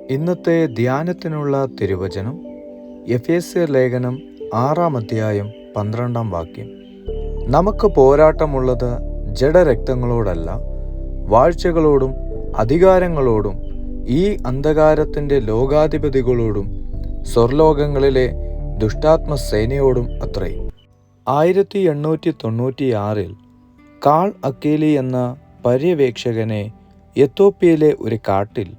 ഇന്നത്തെ ധ്യാനത്തിനുള്ള തിരുവചനം എഫേസ്യർ ലേഖനം 6-ാം അധ്യായം 12-ാം വാക്യം. നമുക്ക് പോരാട്ടമുള്ളത് ജഡരക്തങ്ങളോടല്ല, വാഴ്ചകളോടും അധികാരങ്ങളോടും ഈ അന്ധകാരത്തിൻ്റെ ലോകാധിപതികളോടും സ്വർലോകങ്ങളിലെ ദുഷ്ടാത്മസേനയോടും അത്രേ. 1896 കാൾ അക്കേലി എന്ന പര്യവേക്ഷകനെ എത്യോപ്യയിലെ ഒരു കാട്ടിൽ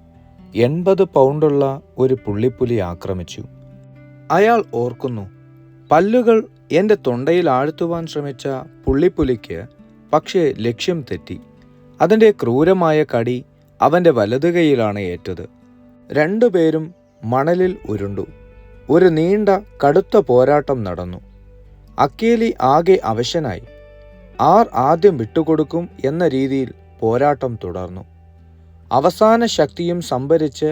80 പൗണ്ടുള്ള ഒരു പുള്ളിപ്പുലി ആക്രമിച്ചു. അയാൾ ഓർക്കുന്നു, പല്ലുകൾ എൻ്റെ തൊണ്ടയിൽ ആഴ്ത്തുവാൻ ശ്രമിച്ച പുള്ളിപ്പുലിക്ക് പക്ഷേ ലക്ഷ്യം തെറ്റി. അതിൻ്റെ ക്രൂരമായ കടി അവൻ്റെ വലതുകൈയിലാണ് ഏറ്റത്. രണ്ടുപേരും മണലിൽ ഉരുണ്ടു. ഒരു നീണ്ട കടുത്ത പോരാട്ടം നടന്നു. അക്കേലി ആകെ അവശനായി. ആർ ആദ്യം വിട്ടുകൊടുക്കും എന്ന രീതിയിൽ പോരാട്ടം തുടർന്നു. അവസാന ശക്തിയും സംഭരിച്ച്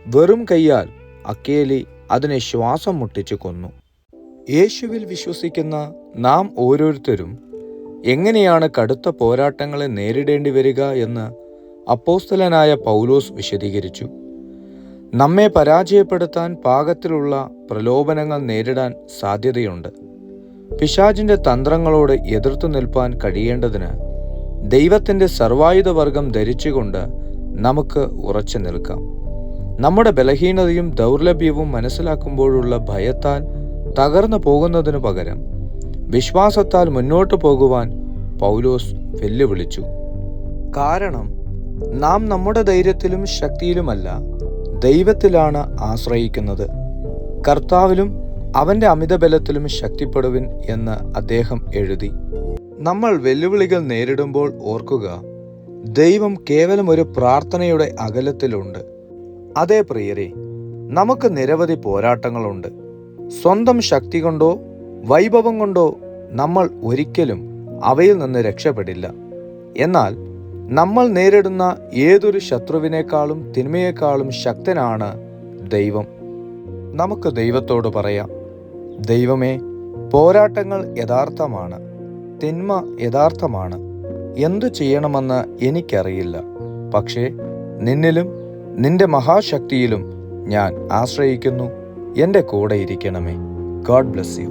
വെറും കൈയാൽ അക്കേലി അതിനെ ശ്വാസം മുട്ടിച്ചു കൊന്നു. യേശുവിൽ വിശ്വസിക്കുന്ന നാം ഓരോരുത്തരും എങ്ങനെയാണ് കടുത്ത പോരാട്ടങ്ങളെ നേരിടേണ്ടി വരിക എന്ന് അപ്പോസ്തലനായ പൗലോസ് വിശദീകരിച്ചു. നമ്മെ പരാജയപ്പെടുത്താൻ പാകത്തിലുള്ള പ്രലോഭനങ്ങൾ നേരിടാൻ സാധ്യതയുണ്ട്. പിശാചിൻ്റെ തന്ത്രങ്ങളോട് എതിർത്തു നിൽപ്പാൻ കഴിയേണ്ടതിന് ദൈവത്തിൻ്റെ സർവായുധവർഗം ധരിച്ചുകൊണ്ട് നമുക്ക് ഉറച്ചു നിൽക്കാം. നമ്മുടെ ബലഹീനതയും ദൗർലഭ്യവും മനസ്സിലാക്കുമ്പോഴുള്ള ഭയത്താൽ തകർന്നു പോകുന്നതിനു പകരം വിശ്വാസത്താൽ മുന്നോട്ടു പോകുവാൻ പൗലോസ് വെല്ലുവിളിച്ചു. കാരണം നാം നമ്മുടെ ധൈര്യത്തിലും ശക്തിയിലുമല്ല, ദൈവത്തിലാണ് ആശ്രയിക്കുന്നത്. കർത്താവിലും അവൻ്റെ അമിതബലത്തിലും ശക്തിപ്പെടുവിൻ എന്ന് അദ്ദേഹം എഴുതി. നമ്മൾ വെല്ലുവിളികൾ നേരിടുമ്പോൾ ഓർക്കുക, ദൈവം കേവലം ഒരു പ്രാർത്ഥനയുടെ അകലത്തിലുണ്ട്. അതേ പ്രിയരെ, നമുക്ക് നിരവധി പോരാട്ടങ്ങളുണ്ട്. സ്വന്തം ശക്തി കൊണ്ടോ വൈഭവം കൊണ്ടോ നമ്മൾ ഒരിക്കലും അവയിൽ നിന്ന് രക്ഷപ്പെടില്ല. എന്നാൽ നമ്മൾ നേരിടുന്ന ഏതൊരു ശത്രുവിനേക്കാളും തിന്മയേക്കാളും ശക്തനാണ് ദൈവം. നമുക്ക് ദൈവത്തോട് പറയാം, ദൈവമേ, പോരാട്ടങ്ങൾ യഥാർത്ഥമാണ്, തിന്മ യഥാർത്ഥമാണ്. എന്തു ചെയ്യണമെന്ന് എനിക്കറിയില്ല. പക്ഷേ നിന്നിലും നിന്റെ മഹാശക്തിയിലും ഞാൻ ആശ്രയിക്കുന്നു. എൻ്റെ കൂടെ ഇരിക്കണമേ. God bless you.